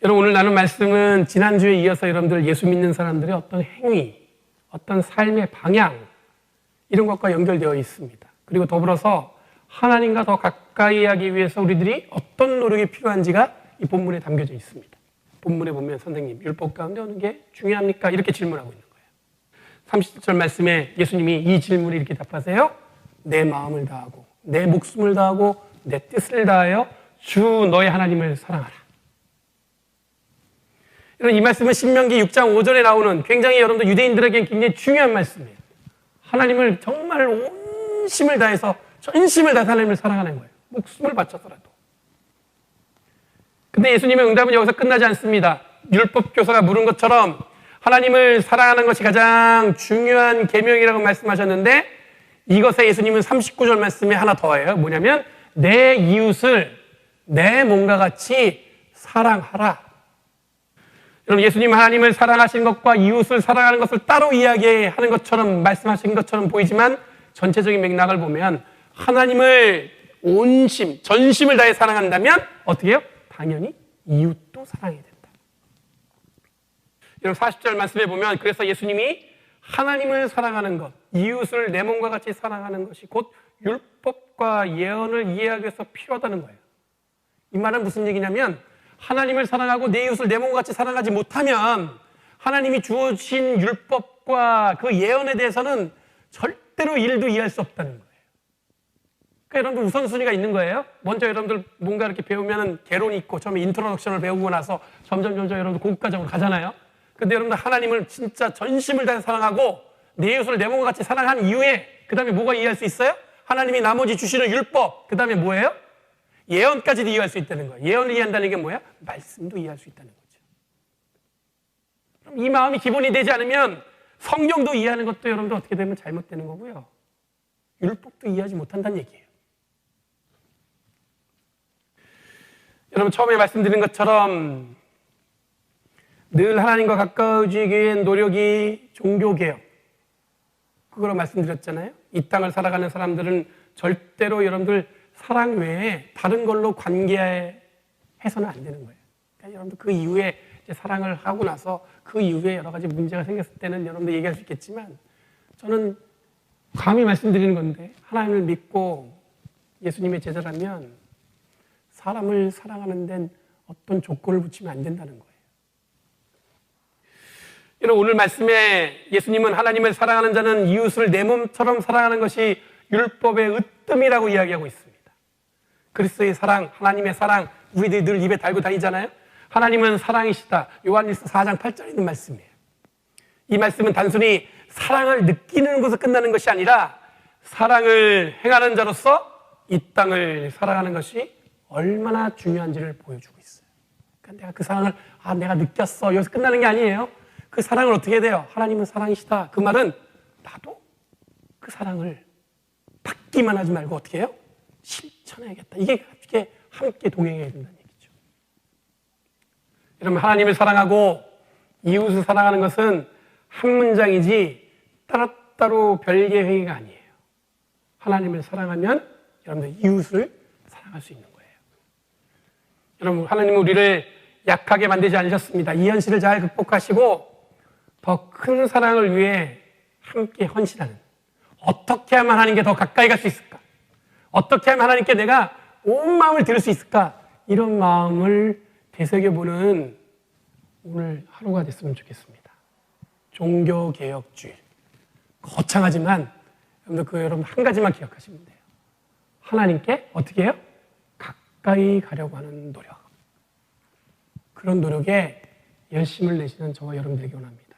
여러분, 오늘 나눈 말씀은 지난주에 이어서 여러분들 예수 믿는 사람들의 어떤 행위, 어떤 삶의 방향, 이런 것과 연결되어 있습니다. 그리고 더불어서 하나님과 더 가까이 하기 위해서 우리들이 어떤 노력이 필요한지가 이 본문에 담겨져 있습니다. 본문에 보면 선생님, 율법 가운데 어느 게 중요합니까? 이렇게 질문하고 있는 거예요. 30절 말씀에 예수님이 이 질문을 이렇게 답하세요. 내 마음을 다하고 내 목숨을 다하고 내 뜻을 다하여 주 너의 하나님을 사랑하라. 이 말씀은 신명기 6장 5절에 나오는 굉장히 여러분들 유대인들에게는 굉장히 중요한 말씀이에요. 하나님을 정말 온 힘을 다해서 전심을 다해서 하나님을 사랑하는 거예요. 목숨을 바쳐서라도. 근데 예수님의 응답은 여기서 끝나지 않습니다. 율법 교사가 물은 것처럼 하나님을 사랑하는 것이 가장 중요한 계명이라고 말씀하셨는데 이것에 예수님은 39절 말씀에 하나 더해요. 뭐냐면 내 이웃을 내 몸과 같이 사랑하라. 여러분, 예수님 하나님을 사랑하신 것과 이웃을 사랑하는 것을 따로 이야기하는 것처럼 말씀하신 것처럼 보이지만 전체적인 맥락을 보면 하나님을 온심, 전심을 다해 사랑한다면 어떻게 해요? 당연히 이웃도 사랑해야 된다. 여러분, 40절 말씀에 보면 그래서 예수님이 하나님을 사랑하는 것, 이웃을 내 몸과 같이 사랑하는 것이 곧 율법과 예언을 이해하기 위해서 필요하다는 거예요. 이 말은 무슨 얘기냐면 하나님을 사랑하고 내 이웃을 내 몸과 같이 사랑하지 못하면 하나님이 주어진 율법과 그 예언에 대해서는 절대로 일도 이해할 수 없다는 거예요. 그러니까 여러분들 우선순위가 있는 거예요. 먼저 여러분들 뭔가 이렇게 배우면 개론이 있고 처음에 인트로덕션을 배우고 나서 점점 여러분들 고급과정으로 가잖아요. 근데 여러분들 하나님을 진짜 전심을 다해 사랑하고 내 이웃을 내 몸과 같이 사랑한 이후에 그 다음에 뭐가 이해할 수 있어요? 하나님이 나머지 주시는 율법, 그 다음에 뭐예요? 예언까지도 이해할 수 있다는 거예요. 예언을 이해한다는 게 뭐야? 말씀도 이해할 수 있다는 거죠. 그럼 이 마음이 기본이 되지 않으면 성경도 이해하는 것도 여러분들 어떻게 되면 잘못되는 거고요. 율법도 이해하지 못한다는 얘기예요. 여러분, 처음에 말씀드린 것처럼 늘 하나님과 가까워지기 위한 노력이 종교개혁, 그거로 말씀드렸잖아요. 이 땅을 살아가는 사람들은 절대로 여러분들 사랑 외에 다른 걸로 관계해서는 안 되는 거예요. 그러니까 여러분들 그 이후에 이제 사랑을 하고 나서 그 이후에 여러 가지 문제가 생겼을 때는 여러분들 얘기할 수 있겠지만 저는 감히 말씀드리는 건데 하나님을 믿고 예수님의 제자라면 사람을 사랑하는 데는 어떤 조건을 붙이면 안 된다는 거예요. 여러분, 오늘 말씀에 예수님은 하나님을 사랑하는 자는 이웃을 내 몸처럼 사랑하는 것이 율법의 으뜸이라고 이야기하고 있습니다. 그리스도의 사랑, 하나님의 사랑, 우리들이 늘 입에 달고 다니잖아요. 하나님은 사랑이시다. 요한일서 4장 8절에 있는 말씀이에요. 이 말씀은 단순히 사랑을 느끼는 것으로 끝나는 것이 아니라 사랑을 행하는 자로서 이 땅을 살아가는 것이 얼마나 중요한지를 보여주고 있어요. 그러니까 내가 그 사랑을 내가 느꼈어. 여기서 끝나는 게 아니에요. 그 사랑을 어떻게 해야 돼요? 하나님은 사랑이시다. 그 말은 나도 그 사랑을 받기만 하지 말고 어떻게 해요? 실천해야겠다. 이게 함께 동행해야 된다는 얘기죠. 여러분, 하나님을 사랑하고 이웃을 사랑하는 것은 한 문장이지 따로따로 별개의 행위가 아니에요. 하나님을 사랑하면 여러분들 이웃을 사랑할 수 있는 거예요. 여러분, 하나님은 우리를 약하게 만들지 않으셨습니다. 이 현실을 잘 극복하시고 더 큰 사랑을 위해 함께 헌신하는, 어떻게 하면 하나님께 더 가까이 갈 수 있을까? 어떻게 하면 하나님께 내가 온 마음을 드릴 수 있을까? 이런 마음을 되새겨보는 오늘 하루가 됐으면 좋겠습니다. 종교개혁주의. 거창하지만 여러분 한 가지만 기억하시면 돼요. 하나님께 어떻게 해요? 가까이 가려고 하는 노력. 그런 노력에 열심을 내시는 저와 여러분들에게 원합니다.